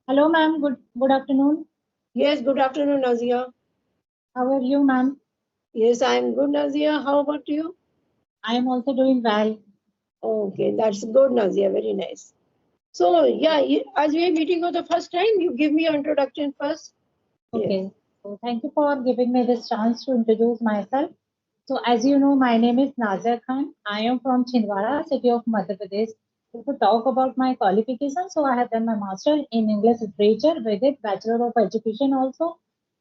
Hello, ma'am. Good afternoon. Yes, good afternoon, Nazia. How are you, ma'am? Yes, I'm good, Nazia. How about you? I am also doing well. Okay, that's good, Nazia. Very nice. So, yeah, as we are meeting for the first time, you give me your introduction first. Yes. Okay. So thank you for giving me this chance to introduce myself. So as you know, my name is Nazir Khan. I am from Chhindwara, city of Madhya Pradesh. If we talk about my qualification, so I have done my master in English literature with it, Bachelor of Education also.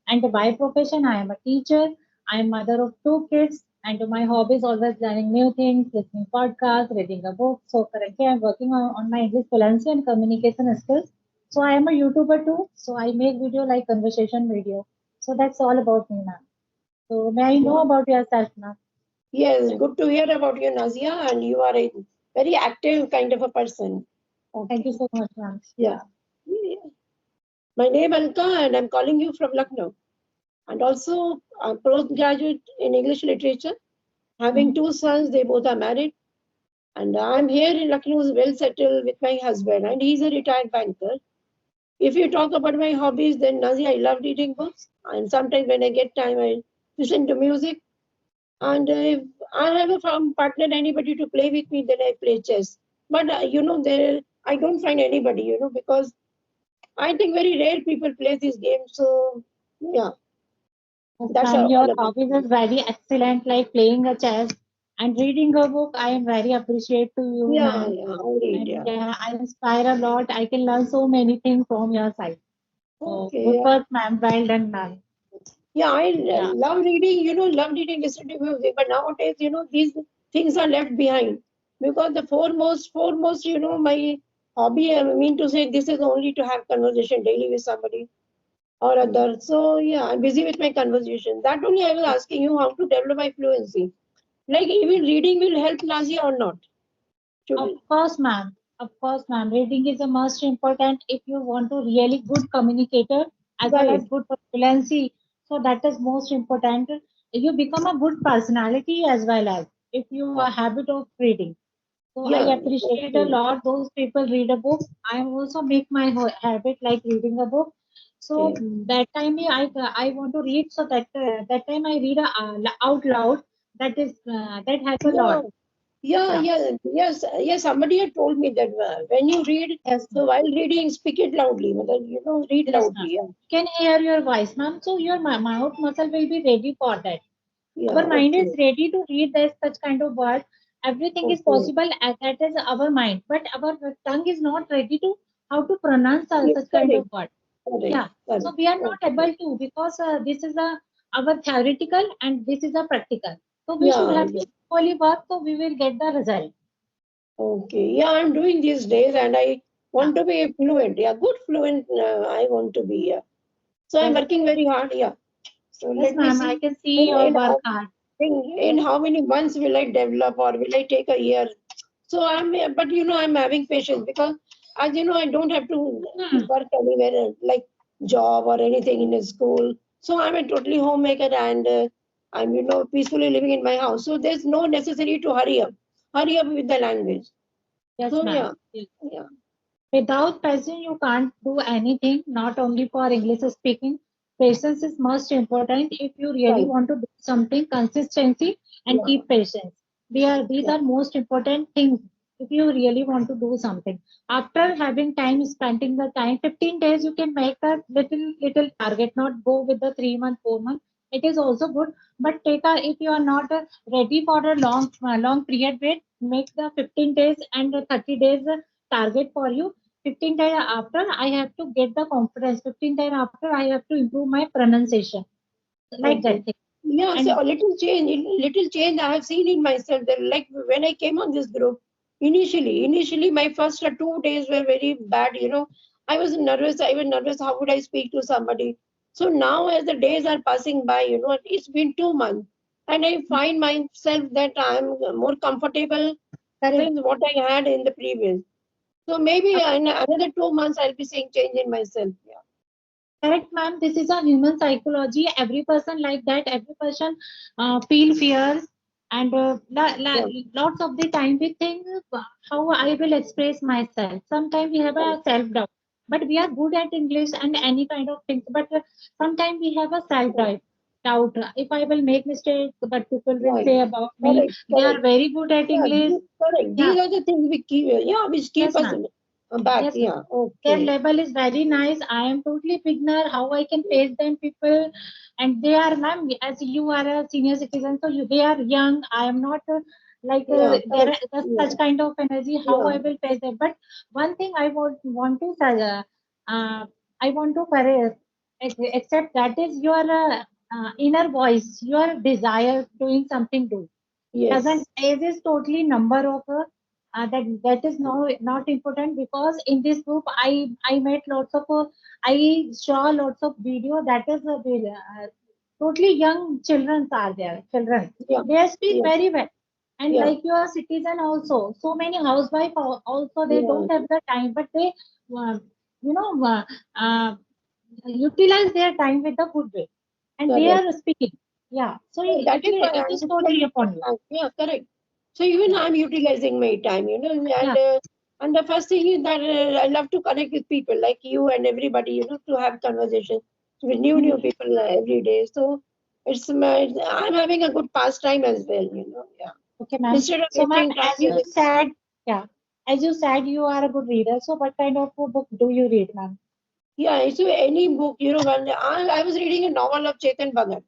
And by profession, I am a teacher. I am mother of two kids. And my hobby is always learning new things, listening podcasts, reading a book. So currently, I'm working on my English fluency and communication skills. So I am a YouTuber too. So I make video like conversation video. So that's all about me, ma'am. So may I know about yourself, ma'am? Yes, good to hear about you, Nazia, and you are a very active kind of a person. Thank you Okay. so much, ma'am. Yeah. Yeah. My name Alka, and I'm calling you from Lucknow. And also, I'm postgraduate in English literature. Having Mhm. two sons, they both are married. And I'm here in Lucknow, well settled with my husband, and he's a retired banker. If you talk about my hobbies, then Nazi, I love reading books, and sometimes when I get time, I listen to music. And if I have a partner, anybody to play with me, then I play chess. But there I don't find anybody, because I think very rare people play this game. So yeah, Yes, that's ma'am. all Your about hobbies it. is very excellent, like playing a chess and reading a book. I am very appreciate to you, Yeah, ma'am. yeah, I read. And Yeah. yeah, I inspire a lot. I can learn so many things from your side. So Okay. good Yeah. work, ma'am. Well done, ma'am. Yeah, I Yeah. love reading, love reading, listen to music. But nowadays, these things are left behind because the foremost, my hobby, I mean to say, this is only to have conversation daily with somebody or other. So, yeah, I'm busy with my conversation. That only I was asking you how to develop my fluency. Like, even reading will help Nazi or not? Of Should, course, ma'am. Of course, ma'am. Reading is the most important if you want to really good communicator as well as right. good fluency. So that is most important. You become a good personality as well as if you are habit of reading. So I Yeah, that's appreciate a true. lot those people read a book. I also make my habit like reading a book. So Okay. that time I want to read. So that time I read out loud. That is that help a Yeah. lot. Yeah, Yeah. yeah, yes, yes. Somebody had told me that when you read, Yes, so ma'am. while reading, speak it loudly. Read Yes, ma'am. loudly. Yeah, Can hear your voice, ma'am. So your mouth muscle will be ready for that. yeah. Our mind is Okay, ready to read that such kind of word. Everything is okay. possible as that is our mind, but our tongue is not ready to how to pronounce Yeah, such kind of correct, word. correct, Yeah. So correct. we are not Okay. able to because this is a our theoretical and this is a practical. So we should Yeah, have to yeah. equally work so we will get the result. Okay. Yeah, I'm doing these days, and I Yeah. want to be fluent. Yeah, good fluent. I want to be. Yeah. So I'm Yes. working very hard. Yeah. So Yes, let me ma'am. I see. can see In your in work how hard. in how many months will I develop, or will I take a year? So but I'm having patience because, as you know, I don't have to Hmm. work anywhere like job or anything in a school. So I'm a totally homemaker, and I'm peacefully living in my house. So there's no necessity to hurry up with the language. Yes, So ma'am. yeah, yeah, Without patience, you can't do anything, not only for English speaking. Patience is most important if you really right, want to do something, consistency and yeah, keep patience. These yeah, are most important things if you really want to do something. After having time, spending the time, 15 days, you can make a little target, not go with the 3 month, 4 month. It is also good, but if you are not ready for a long period, wait, make the 15 days and the 30 days target for you. 15 days after I have to get the confidence. 15 days after I have to improve my pronunciation. Like okay. that thing. Yeah, so And a little change I have seen in myself. That like when I came on this group, initially my first 2 days were very bad. I was nervous. I was nervous. How would I speak to somebody? So now, as the days are passing by, it's been 2 months, and I find myself that I'm more comfortable correct, than what I had in the previous. So maybe in another 2 months, I'll be seeing change in myself. Yeah. correct, ma'am. This is a human psychology. Every person like that. Every person feel fears. And Yeah. lots of the time we think how I will express myself. Sometimes we have a self doubt. but we are good at English and any kind of things. But sometimes we have a self doubt. If I will make mistakes, but people will Right. say about me, Correct. they are Correct. very good at Yeah. English. Correct. Yeah, These are the things we keep. Yeah, which keep yes, us ma'am. back. Yes, ma'am. Yeah. Their Okay. level is very nice. I am totally beginner. How I can face them people, and they are, ma'am. As you are a senior citizen, so they are young. I am not Yeah. there Correct. is Yeah. such kind of energy. How Yeah. I will face them? But one thing I want to say, I want to correct, accept that is your inner voice, your desire doing something good. Yes. Present age is totally number of that is not important, because in this group I met lots of I saw lots of video that is totally young children are there, children, Yeah. they speak Yeah. very well, and Yeah. like you are citizen also, so many housewife also they Yeah. don't have the time, but they uh, you know utilize their time with the good way, and they Correct. are speaking. Yeah, so So that is why it I'm is totally utilizing upon you. my time. Yeah, correct. So even Yeah, I'm utilizing my time, yeah. and the first thing is that I love to connect with people like you and everybody, to have conversations with new Mhm. people every day. So I'm having a good pastime as well. Yeah. Okay, ma'am. Instead of So, ma'am, wasting time as you with it. said, yeah, as you said, you are a good reader. So, what kind of a book do you read, ma'am? Yeah, so any book, when I was reading a novel of Chetan Bhagat.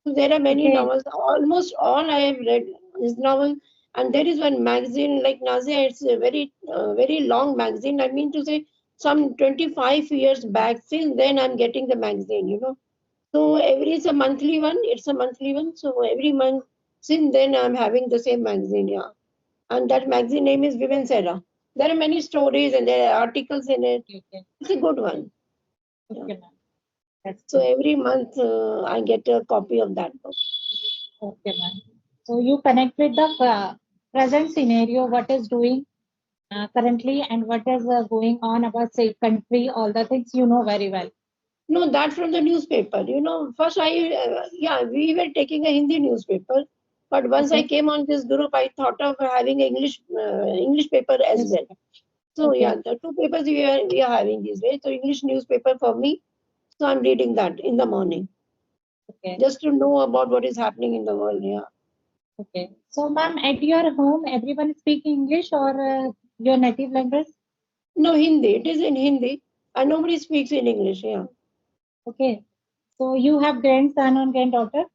So there are many Okay, novels. Almost all I have read is novel, and there is one magazine like Nazia. It's a very long magazine. I mean to say, some 25 years back. Since then, I'm getting the magazine. So it's a monthly one. It's a monthly one. So every month, since then, I'm having the same magazine. Yeah, and that magazine name is Women's Era. There are many stories and there are articles in it. okay, It's a good one. Yeah. okay, ma'am. That's So good. every month, I get a copy of that book. Okay, ma'am. So, you connect with the present scenario, what is doing currently, and what is going on about, say, country, all the things you know very well. No, that from the newspaper. First yeah, we were taking a Hindi newspaper, but once I Okay, came on this group, I thought of having English paper as yes, well. So yeah, okay, the two papers we are having these days. So English newspaper for me. So I'm reading that in the morning okay, just to know about what is happening in the world. Yeah. okay. So, ma'am, at your home, everyone speak English or your native language? No, Hindi. It is in Hindi, and nobody speaks in English. Yeah. Okay. So you have grandson or granddaughter?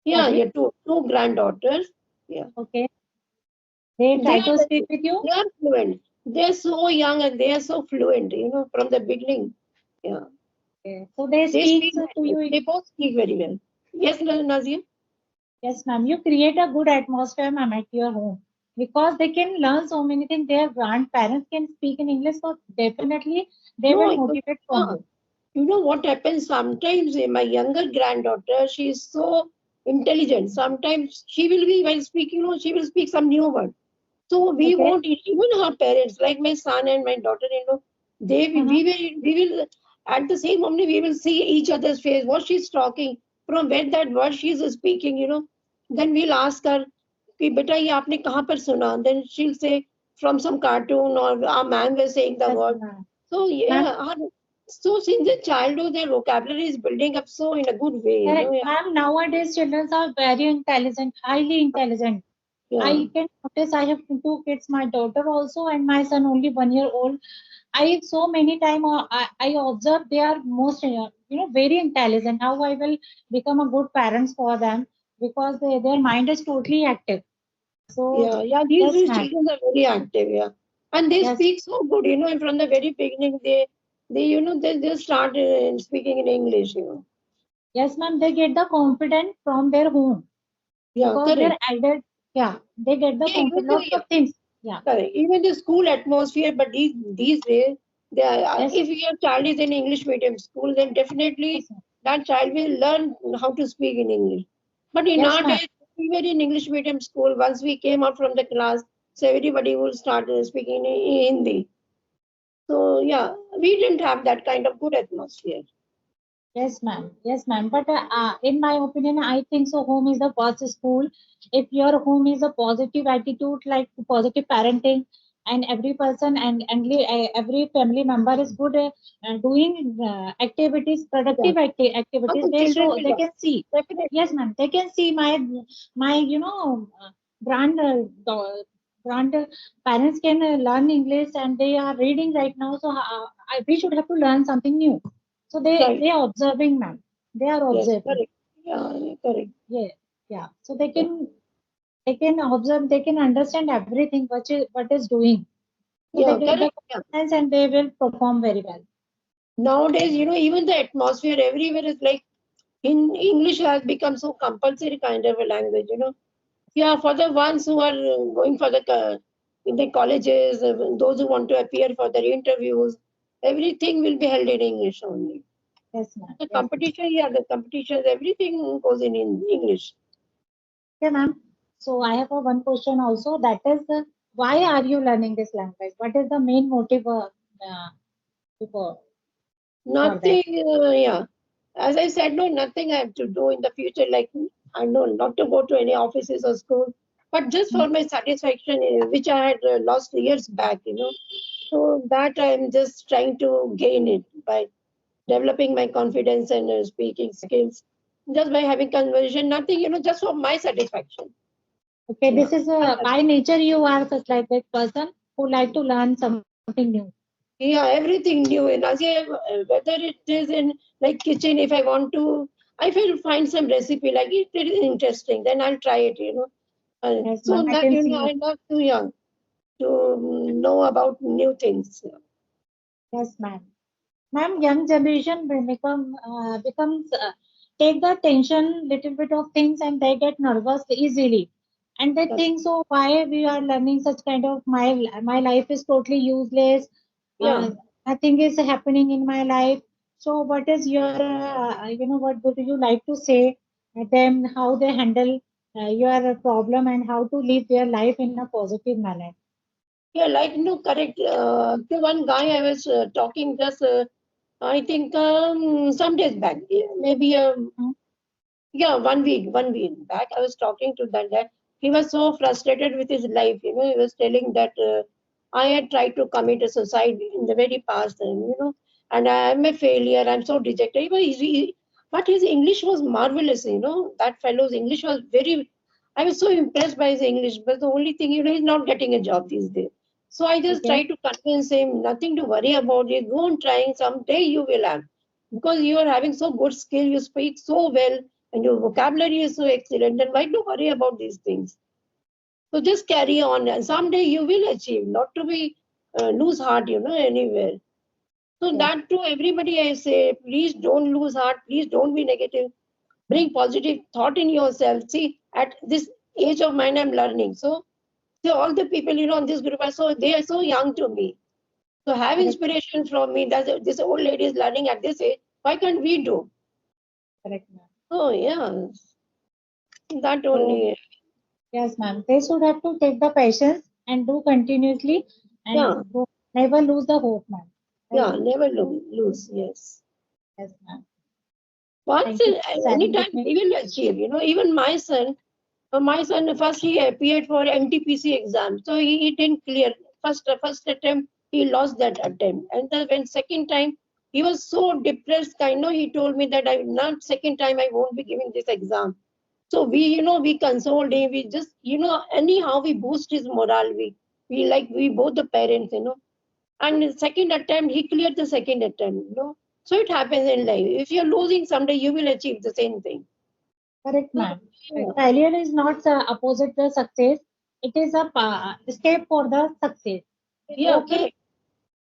Yeah, Lovely. yeah. Two granddaughters. Yeah. Okay. They They try are to speak with you? they are fluent. They are so young and they are so fluent. From the beginning. Yeah, Okay. So they they speak speak. to you. They both speak very well. Yes, Nazir. Yes, ma'am. You create a good atmosphere, ma'am, at your home, because they can learn so many things. Their grandparents can speak in English, so definitely they No, will motivate from yeah. you. You know what happens sometimes? My younger granddaughter, she is so intelligent. Sometimes she will be while speaking. She will speak some new word. So we Okay. won't even her parents, like my son and my daughter, they Uh-huh. we will at the same moment we will see each other's face, what she's talking, from where that word she's speaking. Then we'll ask her, कि बेटा ये आपने कहाँ पर सुना? Then she'll say from some cartoon or our man was saying the Yes, word. ma'am. So Ma'am, yeah, so since the childhood their vocabulary is building up so in a good way. correct. Yeah, Ma'am, nowadays children are very intelligent, highly intelligent. yeah, I can notice I have two kids, my daughter also and my son only 1 year old. I so many time I observe they are most very intelligent. How I will become a good parents for them, because their mind is totally active. So yeah. These yes, days ma'am. children are very active. Yeah, and they Yes, speak so good. And from the very beginning, they just start speaking in English. yes, ma'am. They get the confidence from their home, Yeah, because correct. they're elder. Yeah, they get the Yeah, even confidence. the Lots yeah, of things. Yeah. correct. Even the school atmosphere, but these days, Yes. if your child is in English medium school, then definitely Yes, ma'am. that child will learn how to speak in English. But in Yes, ma'am. nowadays, we were in English medium school. Once we came out from the class, so everybody will start speaking in Hindi. So yeah, we didn't have that kind of good atmosphere. Yes, ma'am. Yes, ma'am. But in my opinion, I think so. Home is the first school. If your home is a positive attitude, like positive parenting, and every person and every family member is good doing activities, Yeah. productive activities. Also, They children show, will they learn. can see. Definitely. Yes, ma'am. They can see my grand parents can learn English and they are reading right now. So we should have to learn something new. So Right. they are observing, ma'am. They are Yes, observing. correct. Yeah, correct. Yeah, yeah. So Yeah. they can observe. They can understand everything what is doing. So they Yeah, get the correct. Yeah. confidence and they will perform very well. Nowadays, even the atmosphere everywhere is like in English has become so compulsory kind of a language. Yeah, for the ones who are going for the in the colleges, those who want to appear for their interviews, everything will be held in English only. Yes, ma'am. The Yes, ma'am. competition, yeah, the competitions, everything goes in English. Okay, ma'am. So I have a one question also. That is, why are you learning this language? What is the main motive for for that? Nothing, yeah. As I said, no, nothing I have to do in the future. Like, I know not to go to any offices or school, but just Mm. for my satisfaction, which I had lost years back. So that I'm just trying to gain it by developing my confidence and speaking skills, just by having conversation. Nothing, just for my satisfaction. Okay, Yeah. this is by nature you are such like that person who like to learn something new. Yeah, everything new. And whether it is in like kitchen, if I want to, I will find some recipe like it is interesting, then I'll try it. Yes, So ma'am. I that can see. I'm not too young to know about new things. Yes, ma'am. Ma'am, young generation will becomes take the tension little bit of things and they get nervous easily, and they That's, think so. Why we are learning such kind of my life is totally useless. yeah. Nothing is happening in my life. So, what is your what would you like to say them how they handle your problem and how to live their life in a positive manner? Yeah, like no, correct. The one guy I was talking just, I think some days back, yeah, maybe Hmm? yeah, one week back, I was talking to that guy. He was so frustrated with his life. He was telling that I had tried to commit a suicide in the very past, and I am a failure. I'm so dejected. But his English was marvelous. That fellow's English was very. I was so impressed by his English, but the only thing, he's not getting a job these days. So I just Okay, tried to convince him, nothing to worry about it. Go on trying. Someday you will have, because you are having so good skill. You speak so well and your vocabulary is so excellent, then why do worry about these things? So just carry on, and someday you will achieve. Not to be lose heart, anywhere. So yes, that to everybody I say, please don't lose heart. Please don't be negative. Bring positive thought in yourself. See, at this age of mine, I'm learning. So all the people on this group they are so young to me. So have correct, inspiration from me. That this old lady is learning at this age. Why can't we do? correct, ma'am. Oh yeah, that So only. yes, ma'am. They should have to take the patience and do continuously and Yeah. never lose the hope, ma'am. Right? Yeah, never lose. Yes. Yes, ma'am. Once, Thank you for sharing anytime with me. we will achieve. Even my son first he appeared for NTPC exam, so he didn't clear. First attempt he lost that attempt, and then when second time he was so depressed. He told me that I not second time I won't be giving this exam. So we consoled him. We just anyhow we boost his morale. We both the parents. And the second attempt he cleared the second attempt. So it happens in life. If you're losing someday you will achieve the same thing. Correct, So ma'am. yeah, Failure is not opposite the success. It is a step for the success. yeah, Okay. correct.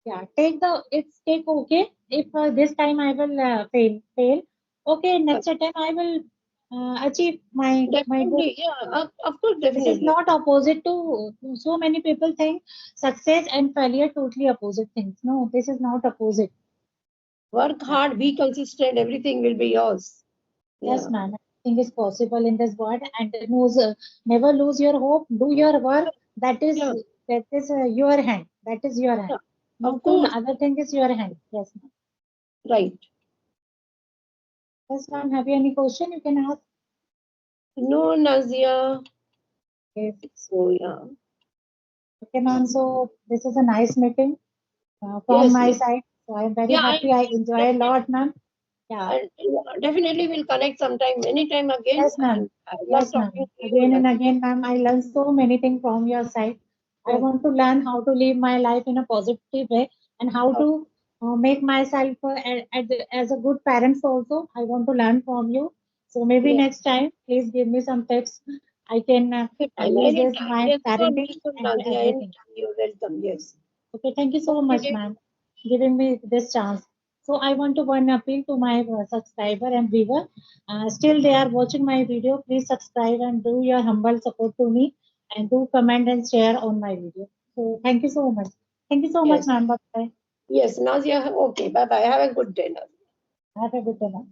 Yeah. Take okay. If this time I will fail. Okay. Next time I will achieve my goal. Definitely, yeah, of course, This is definitely. not opposite to so many people think success and failure totally opposite things. No, this is not opposite. Work Yeah. hard, be consistent, everything will be yours. Yes, Yeah, ma'am. Everything is possible in this world, and never lose your hope. Do your work. yeah, That is your hand. That is your hand. yeah. No, Of to course, other thing is your hand. Yes, ma'am. right. Yes, ma'am. Have you any question? You can ask. No, Nazia. Yes. So yeah. Okay, ma'am. So this is a nice meeting from Yes, my yes. side. So I'm very Yeah, happy. I enjoy a lot, ma'am. Yeah. definitely will connect sometime, anytime again. Yes, ma'am. And I love Yes, talking ma'am. to you, Again and Nazi. again, ma'am, I learn so many things from your side. I Oh, want to learn how to live my life in a positive way and how oh, to make myself as a good parents also. I want to learn from you. So maybe yes. next time, please give me some tips. I can Anytime, use this anytime. my Yes, sure, parenting welcome, and Nadia. everything. Anytime you're welcome. Yes. Okay, thank you so much, Okay. ma'am, giving me this chance. So I want to one appeal to my subscriber and viewer. Still, they are watching my video. Please subscribe and do your humble support to me, and do comment and share on my video. So thank you so much. Thank you so much, Yes. ma'am. Bye. Yes, Nazia. Okay. Bye bye. Have a good day, Nazia. Have a good day, ma'am.